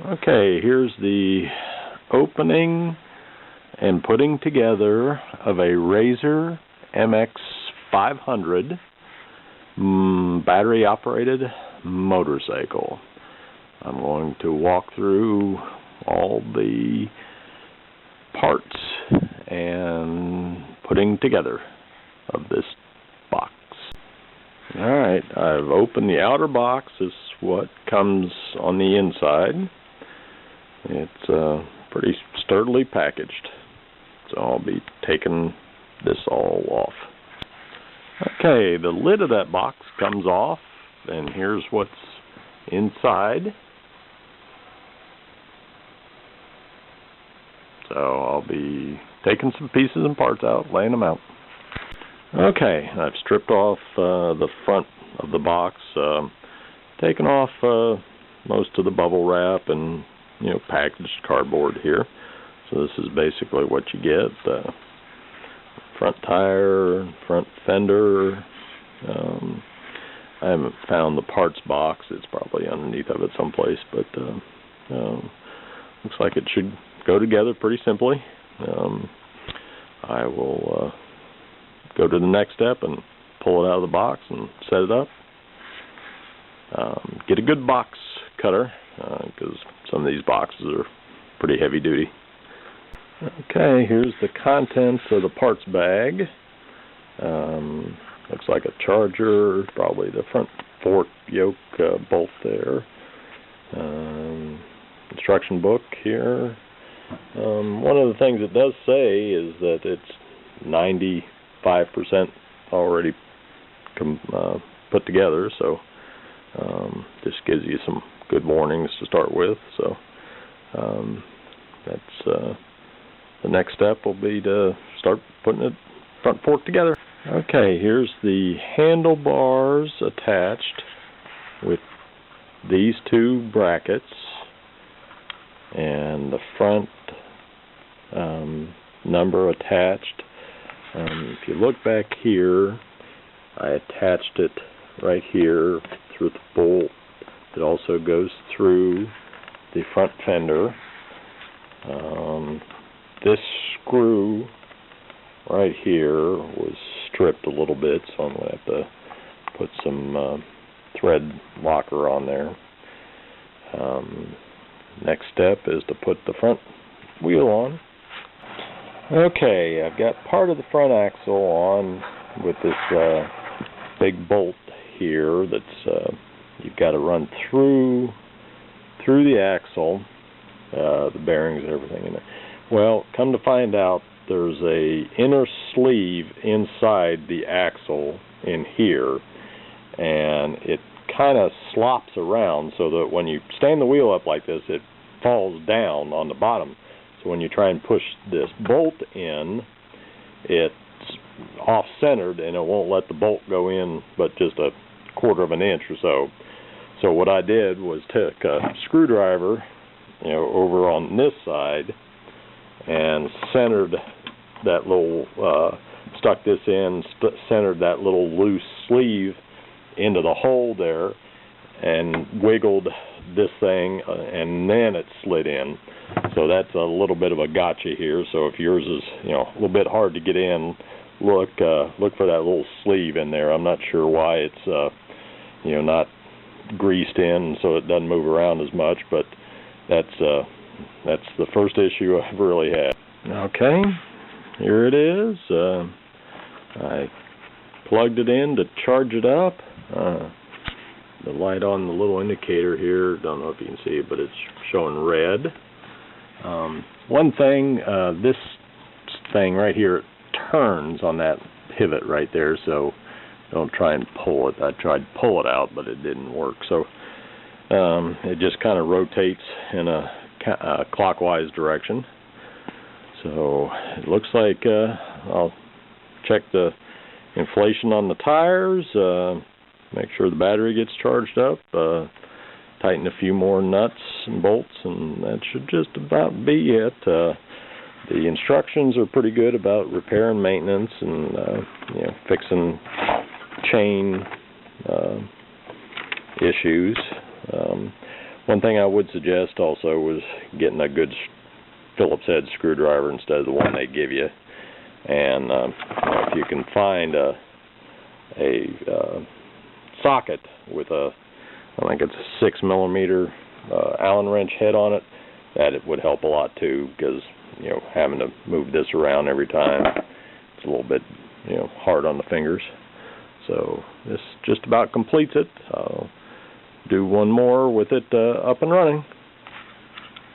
Okay, here's the opening and putting together of a Razor MX500 battery operated motorcycle. I'm going to walk through all the parts and putting together of this box. Alright, I've opened the outer box. This is what comes on the inside. It's pretty sturdily packaged, so I'll be taking this all off. Okay, the lid of that box comes off, and here's what's inside. So I'll be taking some pieces and parts out, laying them out. Okay, I've stripped off the front of the box, taken off most of the bubble wrap and packaged cardboard here. So this is basically what you get: front tire, front fender. I haven't found the parts box. It's probably underneath of it someplace, but looks like it should go together pretty simply. I will go to the next step and pull it out of the box and set it up. Get a good box cutter, because some of these boxes are pretty heavy duty. Okay, here's the contents of the parts bag. Looks like a charger, probably the front fork yoke bolt there. Instruction book here. One of the things it does say is that it's 95% already put together, so this gives you some good warnings to start with. So that's the next step will be to start putting the front fork together. Okay, here's the handlebars attached with these two brackets, and the front number attached. If you look back here, I attached it right here through the bolt that also goes through the front fender. This screw right here was stripped a little bit, so I'm going to have to put some thread locker on there. Next step is to put the front wheel on. Okay, I've got part of the front axle on with this big bolt here that's you've got to run through the axle, the bearings and everything in there. Well, come to find out, there's a inner sleeve inside the axle in here, and it kind of slops around so that when you stand the wheel up like this, it falls down on the bottom. So when you try and push this bolt in, it's off-centered and it won't let the bolt go in but just a quarter of an inch or so. So what I did was take a screwdriver, over on this side, and centered that little, stuck this in, centered that little loose sleeve into the hole there, and wiggled this thing, and then it slid in. So that's a little bit of a gotcha here. So if yours is a little bit hard to get in, look for that little sleeve in there. I'm not sure why it's not greased in so it doesn't move around as much, but that's the first issue I've really had. Okay, here it is. I plugged it in to charge it up. The light on the little indicator here, don't know if you can see it, but it's showing red. One thing, this thing right here turns on that pivot right there, so don't try and pull it. I tried to pull it out, but it didn't work. So it just kind of rotates in a clockwise direction. So it looks like I'll check the inflation on the tires, make sure the battery gets charged up, tighten a few more nuts and bolts, and that should just about be it. The instructions are pretty good about repair and maintenance and fixing chain issues. One thing I would suggest also was getting a good Phillips head screwdriver instead of the one they give you. And if you can find a socket with I think it's a 6mm Allen wrench head on it, that it would help a lot too, because having to move this around every time, it's a little bit hard on the fingers. So this just about completes it. I'll do one more with it up and running.